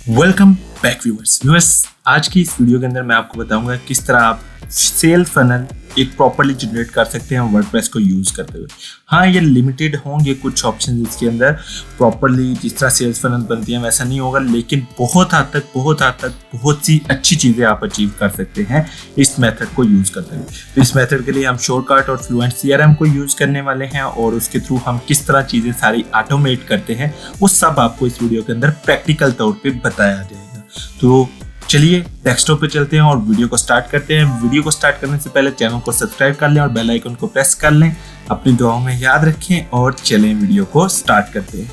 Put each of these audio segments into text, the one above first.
Welcome back viewers. आज की इस वीडियो के अंदर मैं आपको बताऊंगा किस तरह आप सेल्स फनल एक प्रॉपर्ली जनरेट कर सकते हैं वर्डप्रेस को यूज़ करते हुए। हाँ, ये लिमिटेड होंगे कुछ ऑप्शन इसके अंदर, प्रॉपर्ली जिस तरह सेल्स फनल बनती हैं वैसा नहीं होगा, लेकिन बहुत हद तक बहुत सी अच्छी चीज़ें आप अचीव कर सकते हैं इस मेथड को यूज़ करते हुए। तो इस मेथड के लिए हम शॉर्टकट और फ्लुएंट CRM को यूज़ करने वाले हैं और उसके थ्रू हम किस तरह चीज़ें सारी ऑटोमेट करते हैं वो सब आपको इस वीडियो के अंदर प्रैक्टिकल तौर पर बताया जाएगा। तो चलिए डेस्कटॉप पे चलते हैं और वीडियो को स्टार्ट करते हैं। वीडियो को स्टार्ट करने से पहले चैनल को सब्सक्राइब कर लें और बेल आइकन को प्रेस कर लें, अपनी दुआओं में याद रखें और चलें वीडियो को स्टार्ट करते हैं।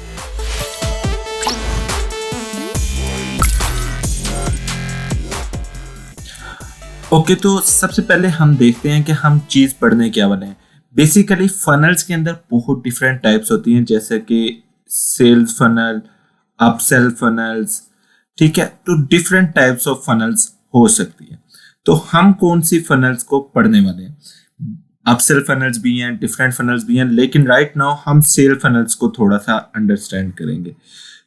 ओके, तो सबसे पहले हम देखते हैं कि हम चीज़ पढ़ने क्या वाले हैं। बेसिकली फनल्स के अंदर बहुत डिफरेंट टाइप्स होती हैं, जैसे कि सेल्स फनल, अपसेल फनल्स, ठीक है। तो डिफरेंट टाइप्स ऑफ फनल्स हो सकती है। तो हम कौन सी फनल्स को पढ़ने वाले हैं? अपसेल फनल्स भी हैं, डिफरेंट फनल्स भी हैं, लेकिन राइट नाउ हम सेल फनल्स को थोड़ा सा अंडरस्टैंड करेंगे,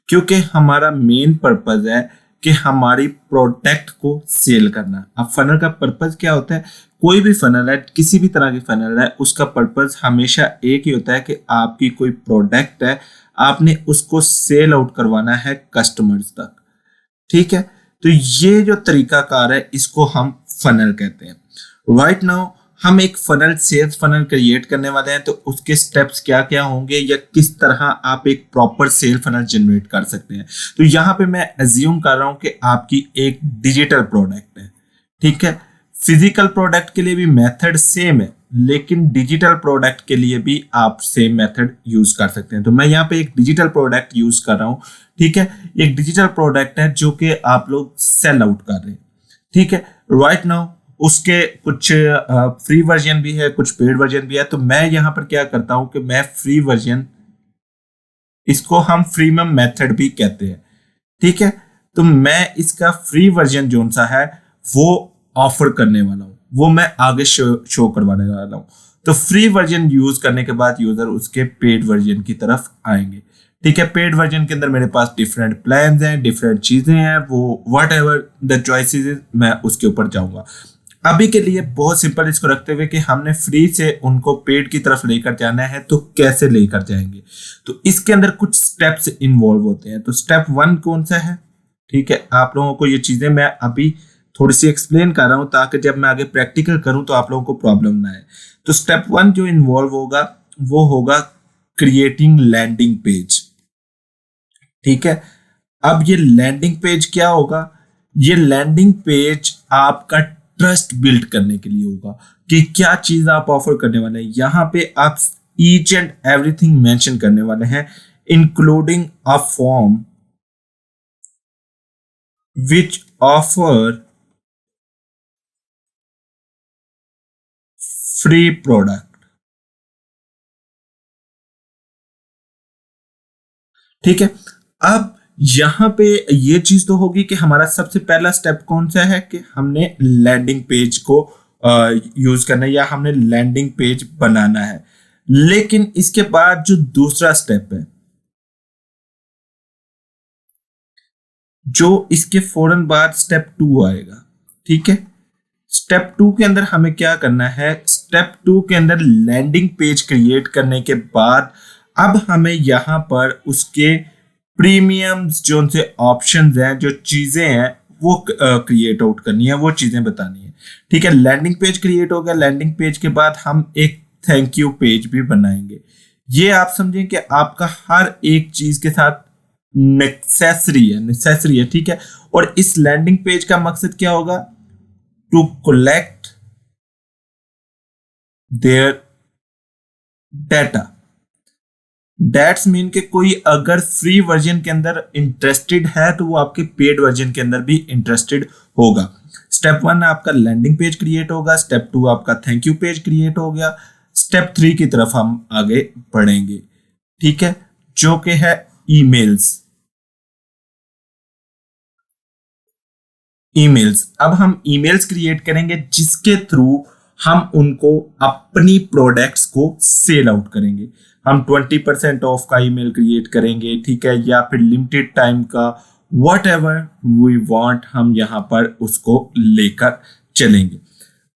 क्योंकि हमारा मेन पर्पस है कि हमारी प्रोडक्ट को सेल करना। अब फनल का पर्पस क्या होता है? कोई भी फनल है, किसी भी तरह की फनल है, उसका पर्पस हमेशा एक ही होता है कि आपकी कोई प्रोडक्ट है, आपने उसको सेल आउट करवाना है कस्टमर्स तक, ठीक है। तो ये जो तरीकाकार है इसको हम फनल कहते हैं। राइट नाउ हम एक फनल, सेल्स फनल क्रिएट करने वाले हैं, तो उसके स्टेप्स क्या क्या होंगे या किस तरह आप एक प्रॉपर सेल फनल जनरेट कर सकते हैं। तो यहाँ पे मैं अज्यूम कर रहा हूँ कि आपकी एक डिजिटल प्रोडक्ट है, ठीक है। फिजिकल प्रोडक्ट के लिए भी मेथड सेम है, लेकिन डिजिटल प्रोडक्ट के लिए भी आप सेम मेथड यूज कर सकते हैं। तो मैं यहाँ पे एक डिजिटल प्रोडक्ट यूज कर रहा हूँ, ठीक है। एक डिजिटल प्रोडक्ट है जो कि आप लोग सेल आउट कर रहे हैं, ठीक है। राइट नाउ उसके कुछ फ्री वर्जन भी है, कुछ पेड वर्जन भी है। तो मैं यहाँ पर क्या करता हूँ कि मैं फ्री वर्जन, इसको हम फ्रीमियम मेथड भी कहते हैं, ठीक है। तो मैं इसका फ्री वर्जन जो सा है वो ऑफर करने वाला हूँ, वो मैं आगे शो करवाने वाला हूँ। तो फ्री वर्जन यूज करने के बाद यूजर उसके पेड वर्जन की तरफ आएंगे, ठीक है। पेड वर्जन के अंदर मेरे पास डिफरेंट प्लान्स हैं, डिफरेंट चीजें हैं, वो व्हाट एवर द चॉइसेस मैं उसके ऊपर जाऊंगा। अभी के लिए बहुत सिंपल इसको रखते हुए कि हमने फ्री से उनको पेड की तरफ लेकर जाना है, तो कैसे लेकर जाएंगे? तो इसके अंदर कुछ स्टेप्स इन्वॉल्व होते हैं। तो स्टेप 1 कौन सा है? ठीक है, आप लोगों को ये चीजें मैं अभी थोड़ी सी एक्सप्लेन कर रहा हूं ताकि जब मैं आगे प्रैक्टिकल करूं तो आप लोगों को प्रॉब्लम ना आए। तो स्टेप 1 जो इन्वॉल्व होगा वो होगा क्रिएटिंग लैंडिंग पेज, ठीक है। अब ये लैंडिंग पेज क्या होगा? ये लैंडिंग पेज आपका ट्रस्ट बिल्ड करने के लिए होगा कि क्या चीज आप ऑफर करने वाले हैं। यहां पे आप ईच एंड एवरीथिंग मेंशन करने वाले हैं, including a form which offer free product, ठीक है। अब यहां पे ये चीज तो होगी कि हमारा सबसे पहला स्टेप कौन सा है कि हमने लैंडिंग पेज को यूज करना है या हमने लैंडिंग पेज बनाना है। लेकिन इसके बाद जो दूसरा स्टेप है, जो इसके फौरन बाद स्टेप 2 आएगा, ठीक है। स्टेप 2 के अंदर हमें क्या करना है? स्टेप 2 के अंदर लैंडिंग पेज क्रिएट करने के बाद अब हमें यहां पर उसके प्रीमियम्स जो उनसे ऑप्शंस हैं, जो चीजें हैं वो क्रिएट आउट करनी है, वो चीजें बतानी है, ठीक है। लैंडिंग पेज क्रिएट हो गया। लैंडिंग पेज के बाद हम एक थैंक यू पेज भी बनाएंगे। ये आप समझें कि आपका हर एक चीज के साथ नेसेसरी है, ठीक है। और इस लैंडिंग पेज का मकसद क्या होगा? To collect their data. That's mean कि कोई अगर फ्री वर्जन के अंदर इंटरेस्टेड है तो वो आपके पेड वर्जन के अंदर भी इंटरेस्टेड होगा। स्टेप 1 आपका लैंडिंग पेज क्रिएट होगा, स्टेप 2 आपका थैंक यू पेज क्रिएट हो गया, स्टेप 3 की तरफ हम आगे बढ़ेंगे, ठीक है, जो कि है ईमेल्स। अब हम ईमेल्स क्रिएट करेंगे जिसके थ्रू हम उनको अपनी प्रोडक्ट्स को सेल आउट करेंगे। हम 20% ऑफ का ईमेल क्रिएट करेंगे, ठीक है, या फिर लिमिटेड टाइम का वॉट एवर वी वॉन्ट हम यहाँ पर उसको लेकर चलेंगे।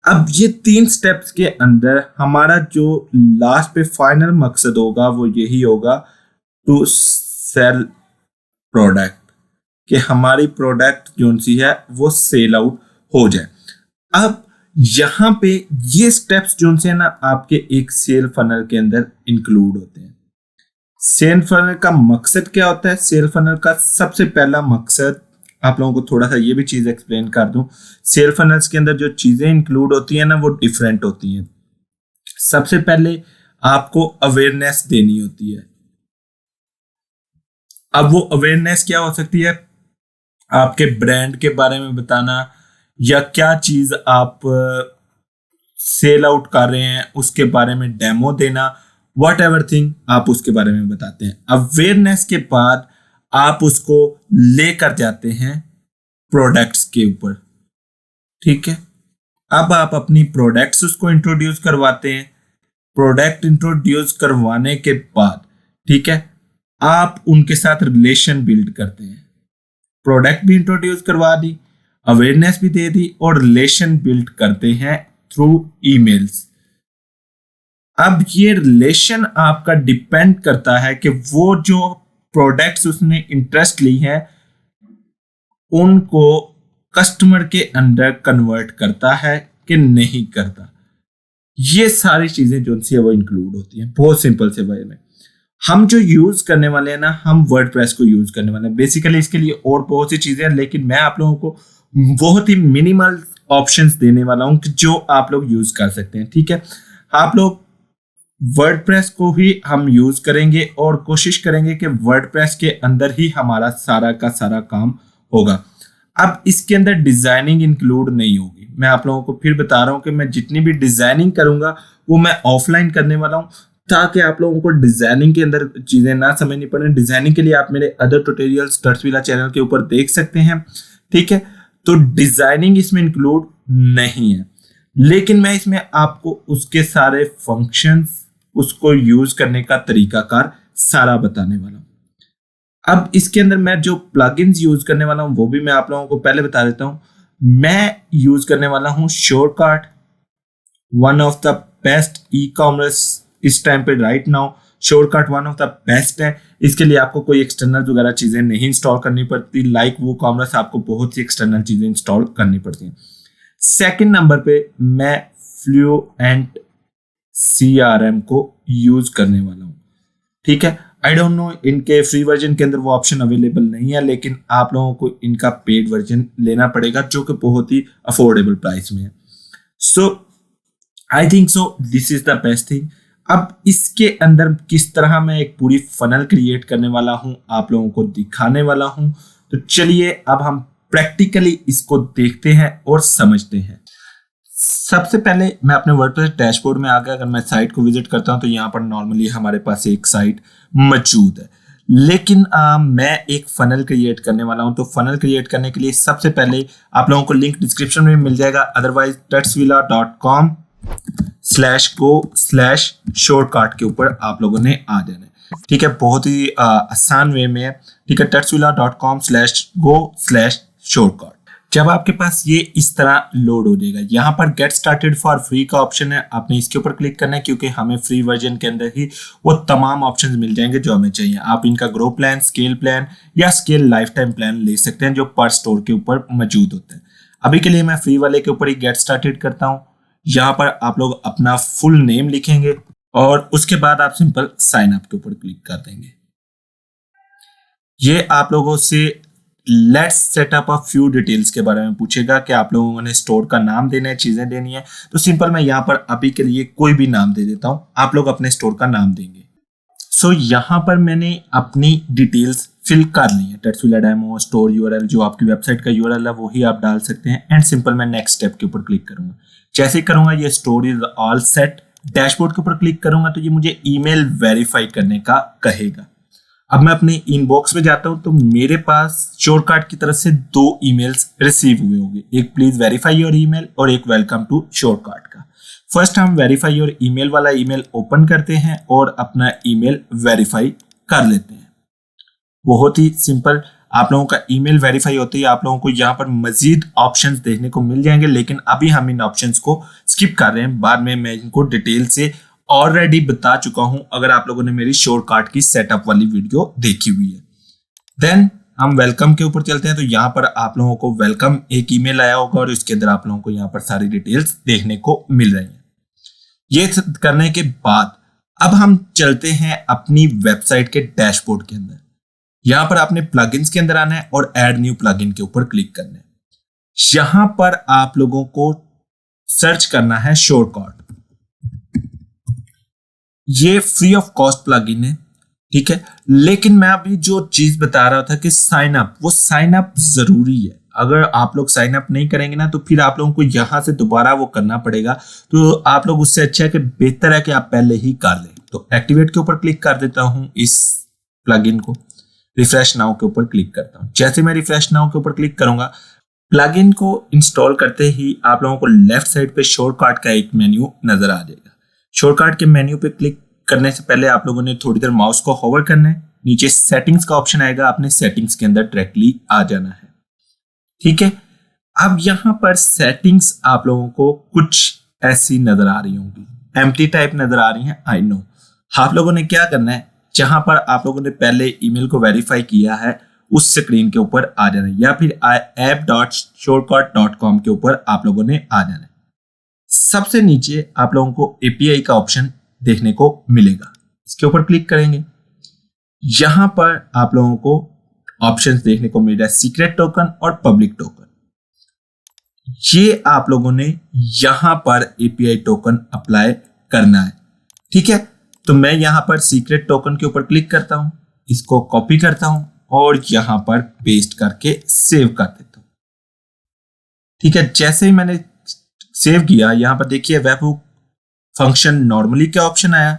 अब ये 3 स्टेप्स के अंदर हमारा जो लास्ट पे फाइनल मकसद होगा वो यही होगा, टू सेल प्रोडक्ट, कि हमारी प्रोडक्ट जो सी है वो सेल आउट हो जाए। अब यहाँ पे ये स्टेप्स जो से है ना आपके एक सेल फनल के अंदर इंक्लूड होते हैं। सेल फनल का मकसद क्या होता है? सेल फनल का सबसे पहला मकसद, आप लोगों को थोड़ा सा ये भी चीज एक्सप्लेन कर दूं, सेल फनल्स के अंदर जो चीजें इंक्लूड होती है ना वो डिफरेंट होती हैं। सबसे पहले आपको अवेयरनेस देनी होती है। अब वो अवेयरनेस क्या हो सकती है? आपके ब्रांड के बारे में बताना, या क्या चीज आप सेल आउट कर रहे हैं उसके बारे में डेमो देना, वट एवर थिंग आप उसके बारे में बताते हैं। अवेयरनेस के बाद आप उसको लेकर जाते हैं प्रोडक्ट्स के ऊपर, ठीक है। अब आप अपनी प्रोडक्ट्स उसको इंट्रोड्यूस करवाते हैं। प्रोडक्ट इंट्रोड्यूस करवाने के बाद, ठीक है, आप उनके साथ रिलेशन बिल्ड करते हैं। प्रोडक्ट भी इंट्रोड्यूस करवा दी, अवेयरनेस भी दे दी, और रिलेशन बिल्ड करते हैं थ्रू ईमेल्स। अब ये रिलेशन आपका डिपेंड करता है कि वो जो प्रोडक्ट्स उसने इंटरेस्ट ली है उनको कस्टमर के अंदर कन्वर्ट करता है कि नहीं करता। ये सारी चीजें जो सी है वो इंक्लूड होती हैं। बहुत सिंपल से वे में हम जो यूज करने वाले हैं ना, हम वर्डप्रेस को यूज करने वाले हैं। बेसिकली इसके लिए और बहुत सी चीजें हैं, लेकिन मैं आप लोगों को बहुत ही मिनिमल ऑप्शंस देने वाला हूं जो आप लोग यूज कर सकते हैं, ठीक है। आप लोग वर्डप्रेस को ही हम यूज करेंगे और कोशिश करेंगे कि वर्डप्रेस के अंदर ही हमारा सारा का सारा काम होगा। अब इसके अंदर डिजाइनिंग इंक्लूड नहीं होगी। मैं आप लोगों को फिर बता रहा हूं कि मैं जितनी भी डिजाइनिंग करूंगा वो मैं ऑफलाइन करने वाला हूं, ताकि आप लोगों को डिजाइनिंग के अंदर चीजें ना समझनी पड़े। डिजाइनिंग के लिए आप मेरे अदर ट्यूटोरियल्स टट्सविला चैनल के ऊपर देख सकते हैं, ठीक है। तो डिजाइनिंग इसमें इंक्लूड नहीं है, लेकिन मैं इसमें आपको उसके सारे फंक्शंस, उसको यूज करने का तरीकाकार सारा बताने वाला हूं। अब इसके अंदर मैं जो प्लगइन्स यूज करने वाला हूं वो भी मैं आप लोगों को पहले बता देता हूं। मैं यूज करने वाला हूं shortcut, one of the best e commerce इस टाइम पे right now. Shortcut one of the best है। इसके लिए आपको कोई एक्सटर्नल वगैरह चीजें नहीं इंस्टॉल करनी पड़ती। लाइक वो कॉमर्स आपको बहुत सी एक्सटर्नल चीजें इंस्टॉल करनी पड़ती हैं। सेकंड नंबर पे मैं फ्लुएंट CRM को यूज करने वाला हूं, ठीक है। आई डोंट नो इनके फ्री वर्जन के अंदर वो ऑप्शन अवेलेबल नहीं है, लेकिन आप लोगों को इनका पेड वर्जन लेना पड़ेगा जो कि बहुत ही अफोर्डेबल प्राइस में है। So I think so this is the best thing. अब इसके अंदर किस तरह मैं एक पूरी फनल क्रिएट करने वाला हूं, आप लोगों को दिखाने वाला हूं। तो चलिए अब हम प्रैक्टिकली इसको देखते हैं और समझते हैं। सबसे पहले मैं अपने वर्डप्रेस डैशबोर्ड में आकर अगर मैं साइट को विजिट करता हूं तो यहाँ पर नॉर्मली हमारे पास एक साइट मौजूद है, लेकिन मैं एक फनल क्रिएट करने वाला हूं। तो फनल क्रिएट करने के लिए सबसे पहले आप लोगों को लिंक डिस्क्रिप्शन में मिल जाएगा, अदरवाइज tutsvilla.com/go/shortcut के ऊपर आप लोगों ने आ जाना है, ठीक है। बहुत ही आसान वे में है, ठीक है। tutsvilla.com/go/shortcut। जब आपके पास ये इस तरह लोड हो जाएगा, यहाँ पर गेट स्टार्टेड फॉर फ्री का ऑप्शन है, आपने इसके ऊपर क्लिक करना है क्योंकि हमें फ्री वर्जन के अंदर ही वो तमाम ऑप्शंस मिल जाएंगे जो हमें चाहिए। आप इनका ग्रो प्लान, स्केल प्लान या स्केल लाइफ टाइम प्लान ले सकते हैं जो पर स्टोर के ऊपर मौजूद होते हैं। अभी के लिए मैं फ्री वाले के ऊपर ही गेट स्टार्टेड करता हूँ। यहाँ पर आप लोग अपना फुल नेम लिखेंगे और उसके बाद आप सिंपल साइन अप के ऊपर क्लिक कर देंगे। ये आप लोगों से let's set up a few details के बारे में पूछेगा कि आप लोगों ने स्टोर का नाम देना है, चीजें देनी है। तो सिंपल मैं यहाँ पर अभी के लिए कोई भी नाम दे देता हूँ, आप लोग अपने स्टोर का नाम देंगे। सो यहाँ पर मैंने अपनी डिटेल्स फिल कर ली है। टट्सविला डेमो स्टोर यूआरएल, जो आपकी वेबसाइट का यूआरएल है वो ही आप डाल सकते हैं। एंड सिंपल मैं नेक्स्ट स्टेप के ऊपर क्लिक करूंगा। जैसे ही करूंगा ये store is all set. Dashboard के ऊपर क्लिक करूंगा तो ये मुझे ईमेल वेरीफाई करने का कहेगा। अब मैं अपने इनबॉक्स में जाता हूं तो मेरे पास शॉर्टकट की तरफ से 2 ईमेल्स रिसीव हुए होंगे, एक प्लीज वेरीफाई योर ईमेल और एक वेलकम टू शॉर्टकट का। फर्स्ट हम वेरीफाई योर ईमेल वाला ईमेल ओपन करते हैं और अपना ईमेल वेरीफाई कर लेते हैं। बहुत ही सिंपल, आप लोगों का ईमेल वेरीफाई होते ही आप लोगों को यहाँ पर मजीद ऑप्शंस देखने को मिल जाएंगे, लेकिन अभी हम इन ऑप्शंस को स्किप कर रहे हैं। बाद में मैं इनको डिटेल से ऑलरेडी बता चुका हूं, अगर आप लोगों ने मेरी शॉर्टकट की सेटअप वाली वीडियो देखी हुई है। देन हम वेलकम के ऊपर चलते हैं। तो यहाँ पर आप लोगों को वेलकम एक ईमेल आया होगा और इसके अंदर आप लोगों को यहाँ पर सारी डिटेल्स देखने को मिल रही हैं। ये करने के बाद अब हम चलते हैं अपनी वेबसाइट के डैशबोर्ड के अंदर। यहाँ पर आपने प्लगइन्स के अंदर आना है और ऐड न्यू प्लगइन के ऊपर क्लिक करना है। यहां पर आप लोगों को सर्च करना है शॉर्टकट। ये फ्री ऑफ कॉस्ट प्लगइन है, ठीक है। लेकिन मैं अभी जो चीज बता रहा था कि साइन अप, वो साइन अप जरूरी है। अगर आप लोग साइन अप नहीं करेंगे ना तो फिर आप लोगों को यहां से दोबारा वो करना पड़ेगा। तो आप लोग उससे अच्छा है कि बेहतर है कि आप पहले ही कर लें। तो एक्टिवेट के ऊपर क्लिक कर देता हूं इस प्लगइन को, रिफ्रेश नाउ के ऊपर क्लिक करता हूं। जैसे मैं रिफ्रेश नाउ के ऊपर क्लिक करूंगा, प्लगइन को इंस्टॉल करते ही आप लोगों को लेफ्ट साइड पे शॉर्टकट का एक मेन्यू नजर आ जाएगा। शॉर्टकट के मेन्यू पे क्लिक करने से पहले आप लोगों ने थोड़ी देर माउस को होवर करना है। नीचे सेटिंग्स का ऑप्शन आएगा, आपने सेटिंग्स के अंदर डायरेक्टली आ जाना है, ठीक है। अब यहां पर सेटिंग्स आप लोगों को कुछ ऐसी नजर आ रही होंगी, एम्प्टी टाइप नजर आ रही हैं, आई नो। आप लोगों ने क्या करना है, जहां पर आप लोगों ने पहले ईमेल को वेरीफाई किया है उस स्क्रीन के ऊपर आ जाना है, या फिर app.shortcut.com के ऊपर आप लोगों ने आ जाना है। सबसे नीचे आप लोगों को एपीआई का ऑप्शन देखने को मिलेगा, इसके ऊपर क्लिक करेंगे। यहां पर आप लोगों को ऑप्शंस देखने को मिल रहा है सीक्रेट टोकन और पब्लिक टोकन। ये आप लोगों ने यहां पर एपीआई टोकन अप्लाई करना है, ठीक है। तो मैं यहां पर सीक्रेट टोकन के ऊपर क्लिक करता हूं, इसको कॉपी करता हूं और यहां पर पेस्ट करके सेव कर देता हूं, ठीक है। जैसे ही मैंने सेव किया, यहां पर देखिए वेब फंक्शन नॉर्मली का ऑप्शन आया।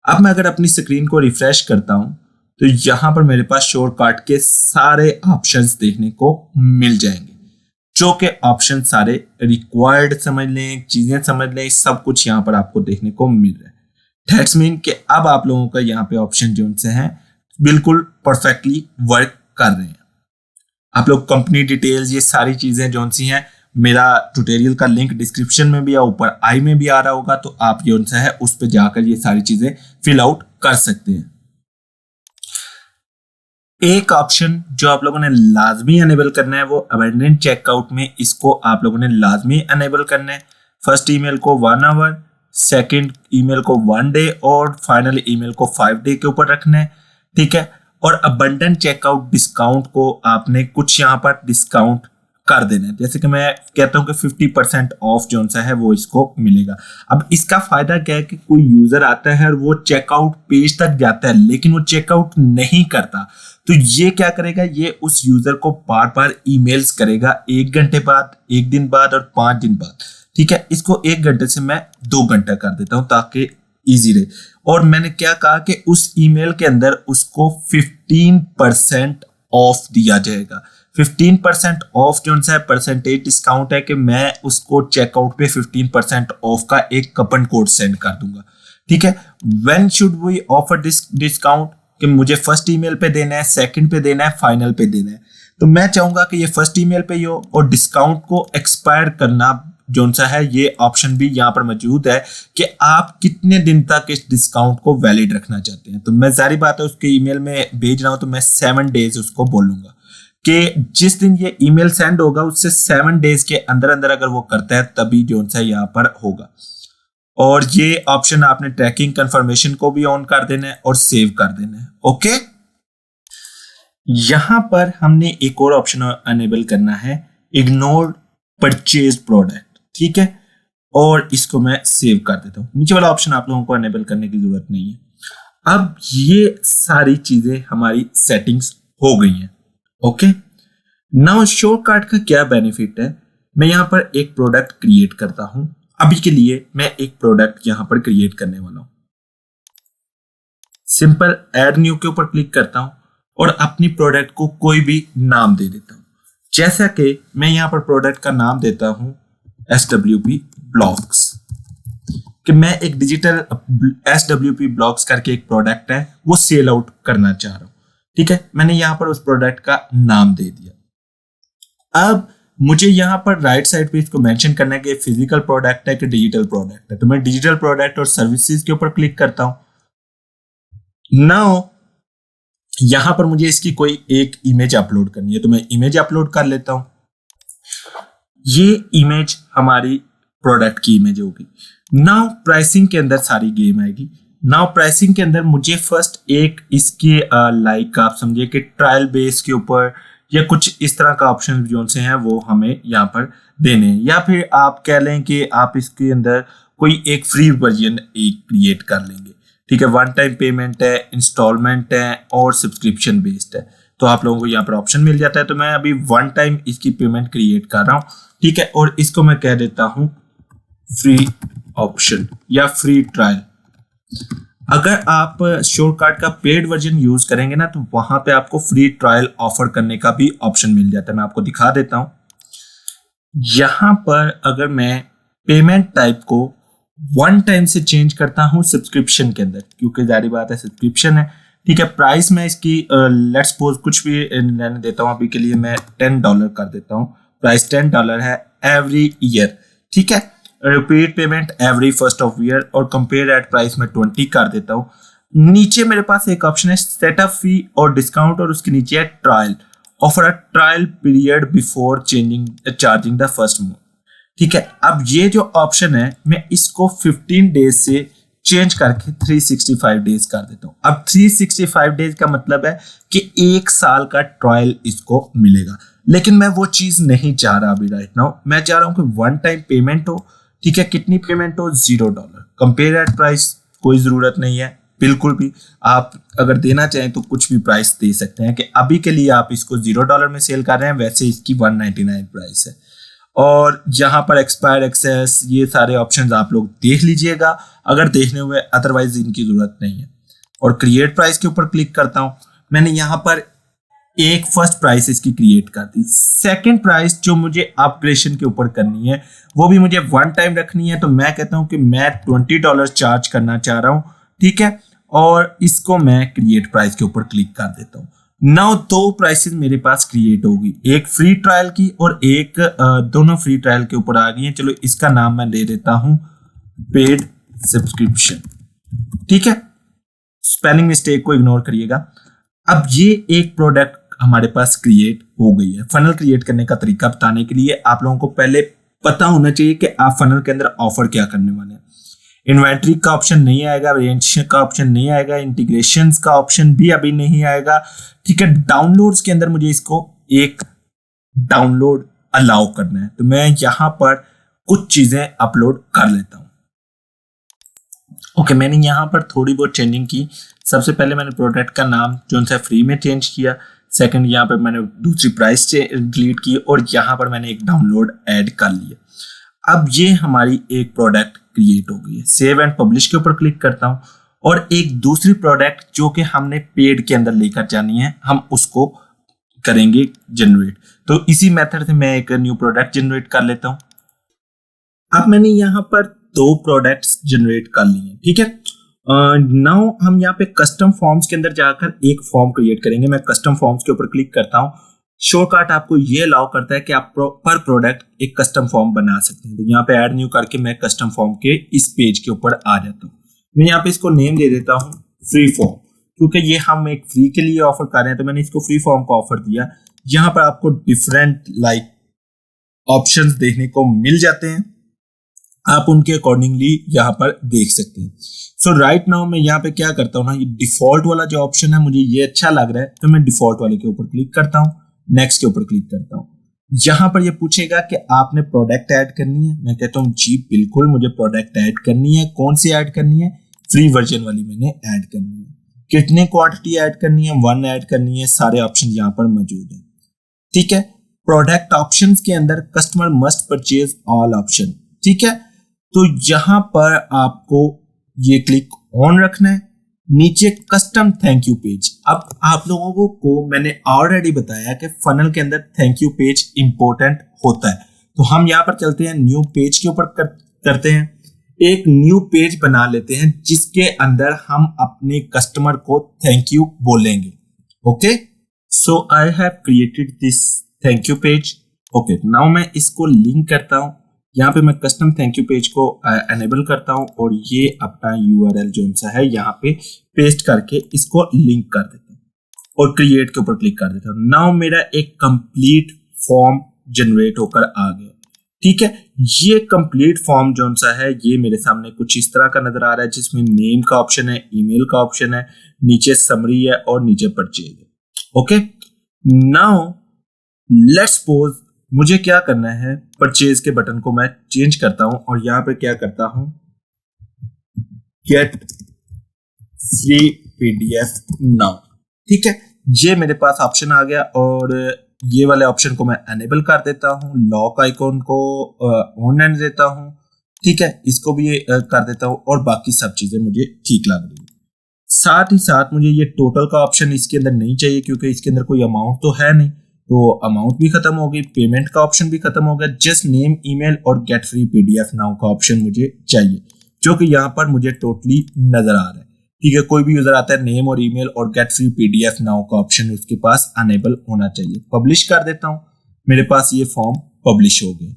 अब मैं अगर अपनी स्क्रीन को रिफ्रेश करता हूं तो यहां पर मेरे पास शॉर्टकट के सारे ऑप्शंस देखने को मिल जाएंगे, जो के ऑप्शन सारे रिक्वायर्ड समझ लें, चीजें समझ लें, सब कुछ यहां पर आपको देखने को मिल रहा है। दैट्स मीन कि अब आप लोगों का यहाँ पे ऑप्शन जो से हैं बिल्कुल परफेक्टली वर्क कर रहे हैं। आप लोग कंपनी डिटेल्स, ये सारी चीजें जो सी हैं, मेरा ट्यूटोरियल का लिंक डिस्क्रिप्शन में भी या ऊपर आई में भी आ रहा होगा, तो आप जो सा है उस पर जाकर ये सारी चीजें फिल आउट कर सकते हैं। एक ऑप्शन जो आप लोगों ने लाजमी अनेबल करना है वो अबेंडन चेकआउट में, इसको आप लोगों ने लाजमी अनेबल करना है। फर्स्ट ईमेल को 1 आवर, सेकेंड ईमेल को 1 डे और फाइनल ईमेल को 5 डे के ऊपर रखना है, ठीक है। और अबंडन चेकआउट डिस्काउंट को आपने कुछ यहाँ पर डिस्काउंट कर देना है, जैसे कि मैं कहता हूँ कि 50% ऑफ जो सा है वो इसको मिलेगा। अब इसका फायदा क्या है कि कोई यूजर आता है और वो चेकआउट पेज तक जाता है लेकिन वो चेकआउट नहीं करता, तो ये क्या करेगा, ये उस यूजर को बार बार ईमेल्स करेगा 1 घंटे बाद, 1 दिन बाद और 5 दिन बाद, ठीक है। इसको 1 घंटे से मैं 2 घंटा कर देता हूं ताकि इजी रहे। और मैंने क्या कहा कि उस ईमेल के अंदर उसको 15% ऑफ दिया जाएगा। 15% ऑफ जो सा है परसेंटेज डिस्काउंट है कि मैं उसको चेकआउट पे 15% ऑफ का एक कूपन कोड सेंड कर दूंगा, ठीक है। When should we offer this discount, कि मुझे फर्स्ट ईमेल पे देना है, सेकंड पे देना है, फाइनल पे देना है। तो मैं चाहूंगा कि ये फर्स्ट ईमेल पे ही हो और डिस्काउंट को एक्सपायर करना जो सा है ये ऑप्शन भी यहाँ पर मौजूद है कि आप कितने दिन तक इस डिस्काउंट को वैलिड रखना चाहते हैं। तो मैं जारी बात है उसके ईमेल में भेज रहा हूं तो मैं 7 डेज उसको बोलूंगा कि जिस दिन ये ईमेल सेंड होगा उससे 7 डेज के अंदर अंदर अगर वो करता है तभी जो सा यहाँ पर होगा। और ये ऑप्शन आपने ट्रैकिंग कंफर्मेशन को भी ऑन कर देना है और सेव कर देना है, ओके। यहां पर हमने एक और ऑप्शन अनेबल करना है, इग्नोर परचेज प्रोडक्ट, ठीक है। और इसको मैं सेव कर देता हूं। नीचे वाला ऑप्शन आप लोगों को अनेबल करने की जरूरत नहीं है। अब ये सारी चीजें हमारी सेटिंग्स हो गई हैं, ओके। नाउ शॉर्टकट का क्या बेनिफिट है, मैं यहां पर एक प्रोडक्ट क्रिएट करता हूं। अभी के लिए मैं एक प्रोडक्ट यहां पर क्रिएट करने वाला हूं। सिंपल ऐड न्यू के ऊपर क्लिक करता हूं और अपनी प्रोडक्ट को कोई भी नाम दे देता हूं। जैसा कि मैं यहां पर प्रोडक्ट का नाम देता हूं SWP ब्लॉग्स, कि मैं एक डिजिटल SWP ब्लॉग्स करके एक प्रोडक्ट है वो सेल आउट करना चाह रहा हूं। ठीक है, मैंने यहाँ पर उस प्रोडक्ट का नाम दे दिया। अब मुझे यहाँ पर राइट साइड पे इसको मेंशन करना है कि फिजिकल प्रोडक्ट है कि डिजिटल प्रोडक्ट है। तो मैं डिजिटल प्रोडक्ट और सर्विसेज के ऊपर क्लिक करता हूं। नाउ यहाँ पर मुझे इसकी कोई एक इमेज अपलोड करनी है, तो मैं इमेज अपलोड कर लेता हूं। ये इमेज हमारी प्रोडक्ट की इमेज होगी। नाउ प्राइसिंग के अंदर सारी गेम आएगी। नाउ प्राइसिंग के अंदर मुझे फर्स्ट एक इसके लाइक आप समझिए कि ट्रायल बेस के ऊपर या कुछ इस तरह का ऑप्शन जो से हैं वो हमें यहाँ पर देने हैं, या फिर आप कह लें कि आप इसके अंदर कोई एक फ्री वर्जन एक क्रिएट कर लेंगे। ठीक है, वन टाइम पेमेंट है, इंस्टॉलमेंट है और सब्सक्रिप्शन बेस्ड है, तो आप लोगों को यहाँ पर ऑप्शन मिल जाता है। तो मैं अभी वन टाइम इसकी पेमेंट क्रिएट कर रहा हूँ। ठीक है, और इसको मैं कह देता हूँ फ्री ऑप्शन या फ्री ट्रायल। अगर आप शॉर्टकट का पेड वर्जन यूज करेंगे ना, तो वहां पे आपको फ्री ट्रायल ऑफर करने का भी ऑप्शन मिल जाता है। मैं आपको दिखा देता हूं। यहां पर अगर मैं पेमेंट टाइप को वन टाइम से चेंज करता हूं सब्सक्रिप्शन के अंदर, क्योंकि जारी बात है सब्सक्रिप्शन है। ठीक है, प्राइस में इसकी लेट्स सपोज कुछ भी लेने देता हूं, अभी के लिए मैं $10 कर देता हूं। प्राइस $10 है एवरी ईयर। ठीक है, repeat payment every first of year और कंपेयर एट प्राइस में 20 कर देता हूँ। नीचे मेरे पास एक ऑप्शन है सेटअप फी और डिस्काउंट, और उसके नीचे है trial, offer a trial period before charging the first month. ठीक है, अब ये जो ऑप्शन है मैं इसको 15 डेज से चेंज करके 365 डेज कर देता हूँ। अब 365 डेज का मतलब है कि एक साल का ट्रायल इसको मिलेगा, लेकिन मैं वो चीज नहीं चाह रहा अभी राइट नाउ। मैं चाह रहा हूँ कि वन टाइम पेमेंट हो। ठीक है, कितनी पेमेंट हो? $0। कंपेयर एट प्राइस कोई जरूरत नहीं है बिल्कुल भी। आप अगर देना चाहें तो कुछ भी प्राइस दे सकते हैं कि अभी के लिए आप इसको $0 में सेल कर रहे हैं, वैसे इसकी 199 प्राइस है। और यहाँ पर एक्सपायर एक्सेस ये सारे ऑप्शंस आप लोग देख लीजिएगा अगर देखने हुए, अदरवाइज इनकी जरूरत नहीं है। और क्रिएट प्राइस के ऊपर क्लिक करता हूँ। मैंने यहाँ पर एक फर्स्ट प्राइस इसकी क्रिएट कर दी। सेकंड प्राइस जो मुझे अपग्रेडेशन के ऊपर करनी है वो भी मुझे वन टाइम रखनी है, तो मैं कहता हूं कि मैं $20 चार्ज करना चाह रहा हूं। ठीक है, और इसको मैं क्रिएट प्राइस के ऊपर क्लिक कर देता हूं। नाउ दो प्राइसेस मेरे पास क्रिएट होगी, एक फ्री ट्रायल की और एक दोनों फ्री ट्रायल के ऊपर आ गई है। चलो इसका नाम मैं दे देता हूं पेड सब्सक्रिप्शन। ठीक है, स्पेलिंग मिस्टेक को इग्नोर करिएगा। अब ये एक प्रोडक्ट हमारे पास क्रिएट हो गई है। फनल क्रिएट करने का तरीका बताने के लिए आप लोगों को पहले पता होना चाहिए कि आप फनल के अंदर ऑफर क्या करने वाले हैं। इन्वेंट्री का ऑप्शन नहीं आएगा, रेंज का ऑप्शन नहीं आएगा, इंटीग्रेशंस का ऑप्शन भी अभी नहीं आएगा। ठीक है, डाउनलोड्स के अंदर मुझे इसको एक डाउनलोड अलाउ करना है, तो मैं यहां पर कुछ चीजें अपलोड कर लेता हूं। ओके, मैंने यहाँ पर थोड़ी बहुत चेंजिंग की। सबसे पहले मैंने प्रोडक्ट का नाम जो सा फ्री में चेंज किया। सेकंड, यहाँ पर मैंने दूसरी प्राइस डिलीट की और यहाँ पर मैंने एक डाउनलोड ऐड कर लिया। अब ये हमारी एक प्रोडक्ट क्रिएट हो गई है। सेव एंड पब्लिश के ऊपर क्लिक करता हूँ और एक दूसरी प्रोडक्ट जो कि हमने पेड के अंदर लेकर जानी है, हम उसको करेंगे जनरेट। तो इसी मेथड से मैं एक न्यू प्रोडक्ट जनरेट कर लेता हूँ। अब मैंने यहाँ पर दो प्रोडक्ट्स जनरेट कर लिए। ठीक है, नाउ हम यहाँ पे कस्टम फॉर्म्स के अंदर जाकर एक फॉर्म क्रिएट करेंगे। मैं कस्टम फॉर्म्स के ऊपर क्लिक करता हूँ। शॉर्टकट आपको ये अलाउ करता है कि आप पर प्रोडक्ट एक कस्टम फॉर्म बना सकते हैं। तो यहाँ पे ऐड न्यू करके मैं कस्टम फॉर्म के इस पेज के ऊपर आ जाता हूँ। मैं यहाँ पे इसको नेम दे देता हूँ फ्री फॉर्म, क्योंकि ये हम एक फ्री के लिए ऑफर कर रहे हैं, तो मैंने इसको फ्री फॉर्म का ऑफर दिया। यहाँ पर आपको डिफरेंट लाइक ऑप्शंस देखने को मिल जाते हैं, आप उनके अकॉर्डिंगली यहाँ पर देख सकते हैं। सो राइट नाउ मैं यहाँ पे क्या करता हूँ ना, ये डिफॉल्ट वाला जो ऑप्शन है मुझे ये अच्छा लग रहा है, तो मैं डिफॉल्ट वाले के ऊपर क्लिक करता हूँ, नेक्स्ट के ऊपर क्लिक करता हूँ। यहाँ पर ये पूछेगा कि आपने प्रोडक्ट ऐड करनी है। मैं कहता हूँ जी बिल्कुल मुझे प्रोडक्ट ऐड करनी है। कौन सी ऐड करनी है? फ्री वर्जन वाली मैंने ऐड करनी है। कितनी क्वांटिटी ऐड करनी है? 1 ऐड करनी है। सारे ऑप्शन यहाँ पर मौजूद है। ठीक है, प्रोडक्ट ऑप्शंस के अंदर customer must purchase all option. ठीक है, तो यहाँ पर आपको ये क्लिक ऑन रखना है। नीचे कस्टम थैंक यू पेज। अब आप लोगों को मैंने ऑलरेडी बताया कि फनल के अंदर थैंक यू पेज इंपॉर्टेंट होता है, तो हम यहाँ पर चलते हैं न्यू पेज के ऊपर करते हैं। एक न्यू पेज बना लेते हैं जिसके अंदर हम अपने कस्टमर को थैंक यू बोलेंगे। Okay, so I have created this thank you page. Okay, now मैं इसको लिंक करता हूँ। यहाँ पे मैं कस्टम थैंक यू पेज को एनेबल करता हूँ और ये अपना यूआरएल जो सा है यहाँ पे पेस्ट करके इसको लिंक कर देता हूँ और क्रिएट के ऊपर क्लिक कर देता हूँ। नाउ मेरा एक कंप्लीट फॉर्म जनरेट होकर आ गया। ठीक है, ये कंप्लीट फॉर्म जो सा है ये मेरे सामने कुछ इस तरह का नजर आ रहा है, जिसमें नेम का ऑप्शन है, ईमेल का ऑप्शन है, नीचे समरी है और नीचे परचेज है। ओके, नाउ लेट्स सपोज मुझे क्या करना है, परचेज के बटन को मैं चेंज करता हूं और यहां पे क्या करता हूं, गेट फ्री पीडीएफ नाउ। ठीक है, ये मेरे पास ऑप्शन आ गया और ये वाले ऑप्शन को मैं एनेबल कर देता हूं, लॉक आइकॉन को ऑन रहने देता हूं। ठीक है, इसको भी कर देता हूं और बाकी सब चीजें मुझे ठीक लग रही है। साथ ही साथ मुझे ये टोटल का ऑप्शन इसके अंदर नहीं चाहिए क्योंकि इसके अंदर कोई अमाउंट तो है नहीं, तो अमाउंट भी खत्म हो गई, पेमेंट का ऑप्शन भी खत्म हो गया। जस्ट नेम, ईमेल और गेट फ्री पीडीएफ नाउ का ऑप्शन मुझे चाहिए, जो कि यहाँ पर मुझे टोटली नजर आ रहा है। ठीक है, कोई भी यूजर आता है, नेम और ईमेल और गेट फ्री पीडीएफ नाउ का ऑप्शन उसके पास अनेबल होना चाहिए। पब्लिश कर देता हूँ, मेरे पास ये फॉर्म पब्लिश हो गया।